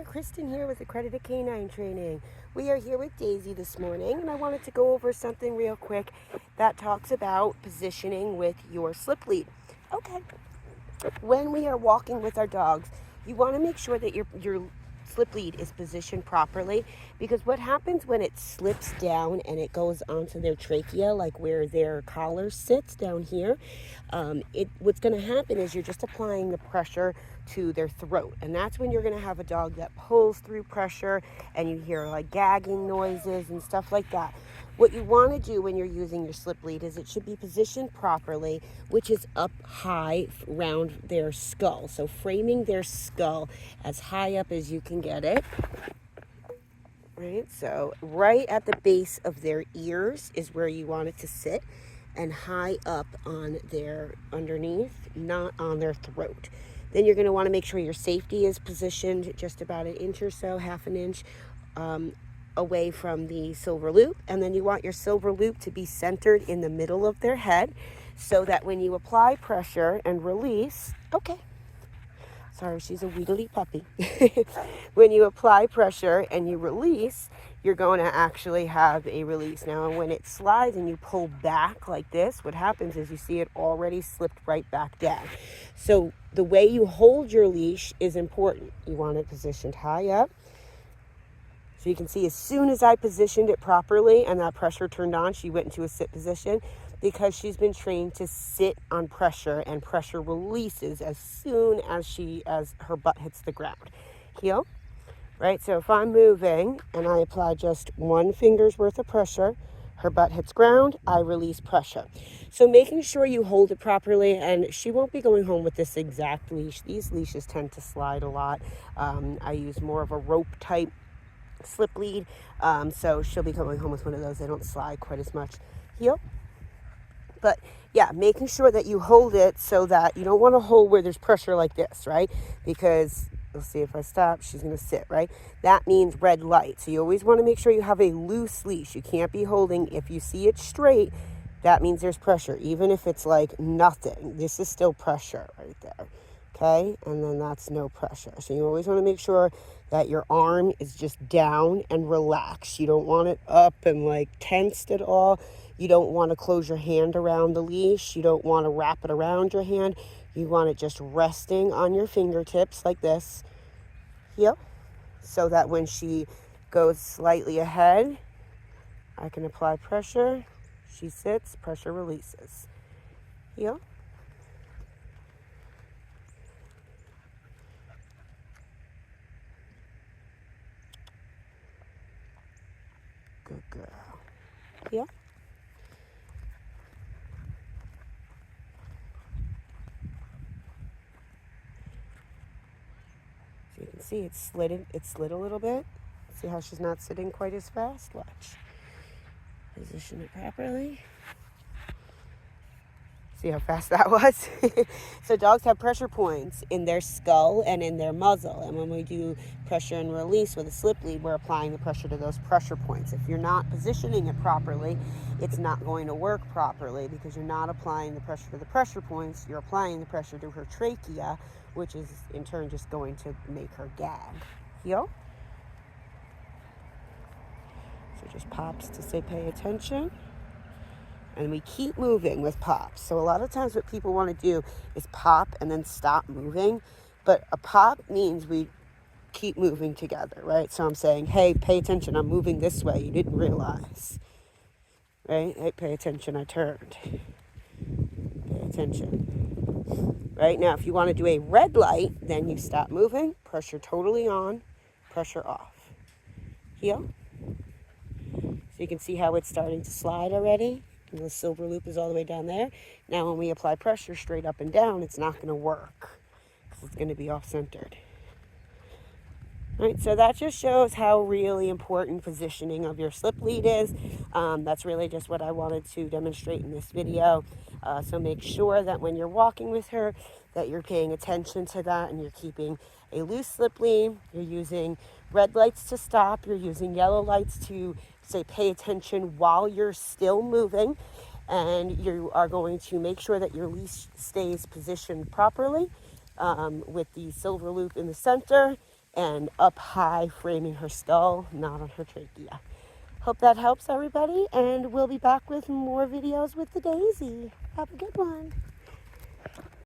there, Kristen here with Accredited Canine Training. We are here with Daisy this morning, and I wanted to go over something real quick that talks about positioning with your slip lead. Okay, when we are walking with our dogs, you want to make sure that your slip lead is positioned properly, because what happens when it slips down and it goes onto their trachea, like where their collar sits down here, what's going to happen is you're just applying the pressure to their throat, and that's when you're going to have a dog that pulls through pressure and you hear like gagging noises and stuff like that. What you want to do when you're using your slip lead is it should be positioned properly, which is up high around their skull. So framing their skull as high up as you can get it. Right? So right at the base of their ears is where you want it to sit, and high up on their underneath, not on their throat. Then you're going to want to make sure your safety is positioned just about an inch or so, half an inch, away from the silver loop, and then you want your silver loop to be centered in the middle of their head, so that when you apply pressure and release, sorry, she's a wiggly puppy. When you apply pressure and you release, you're going to actually have a release. Now, when it slides and you pull back like this, what happens is you see it already slipped right back down. So the way you hold your leash is important. You want it positioned high up. So you can see as soon as I positioned it properly and that pressure turned on, she went into a sit position, because she's been trained to sit on pressure, and pressure releases as soon as her butt hits the ground. Heel, right? So if I'm moving and I apply just one finger's worth of pressure, her butt hits ground, I release pressure. So making sure you hold it properly, and she won't be going home with this exact leash. These leashes tend to slide a lot. I use more of a rope type slip lead, so she'll be going home with one of those. They don't slide quite as much. Heel. But yeah, making sure that you hold it so that you don't want to hold where there's pressure like this, right? Because you'll see if I stop, she's going to sit, right? That means red light. So you always want to make sure you have a loose leash. You can't be holding, if you see it straight, that means there's pressure. Even if it's like nothing, this is still pressure right there. Okay, and then that's no pressure. So you always want to make sure that your arm is just down and relaxed. You don't want it up and like tensed at all. You don't want to close your hand around the leash. You don't want to wrap it around your hand. You want it just resting on your fingertips like this. Yep. So that when she goes slightly ahead, I can apply pressure. She sits, pressure releases. Yep. Good girl. Yeah. So you can see it slid a little bit. See how she's not sitting quite as fast? Watch. Position it properly. See how fast that was? So dogs have pressure points in their skull and in their muzzle. And when we do pressure and release with a slip lead, we're applying the pressure to those pressure points. If you're not positioning it properly, it's not going to work properly, because you're not applying the pressure to the pressure points. You're applying the pressure to her trachea, which is in turn just going to make her gag. Heel. So just pops to say pay attention. And we keep moving with pops. So a lot of times what people want to do is pop and then stop moving. But a pop means we keep moving together, right? So I'm saying, hey, pay attention. I'm moving this way. You didn't realize. Right? Hey, pay attention. I turned. Pay attention. Right? Now, if you want to do a red light, then you stop moving. Pressure totally on. Pressure off. Heel. So you can see how it's starting to slide already. And the silver loop is all the way down there. Now when we apply pressure straight up and down, it's not going to work, because it's going to be off-centered. Right, so that just shows how really important positioning of your slip lead is. That's really just what I wanted to demonstrate in this video. So make sure that when you're walking with her, that you're paying attention to that, and you're keeping a loose slip lead. You're using red lights to stop. You're using yellow lights to say pay attention while you're still moving. And you are going to make sure that your leash stays positioned properly, with the silver loop in the center, and up high, framing her skull, not on her trachea. Hope that helps everybody, and we'll be back with more videos with the Daisy. Have a good one.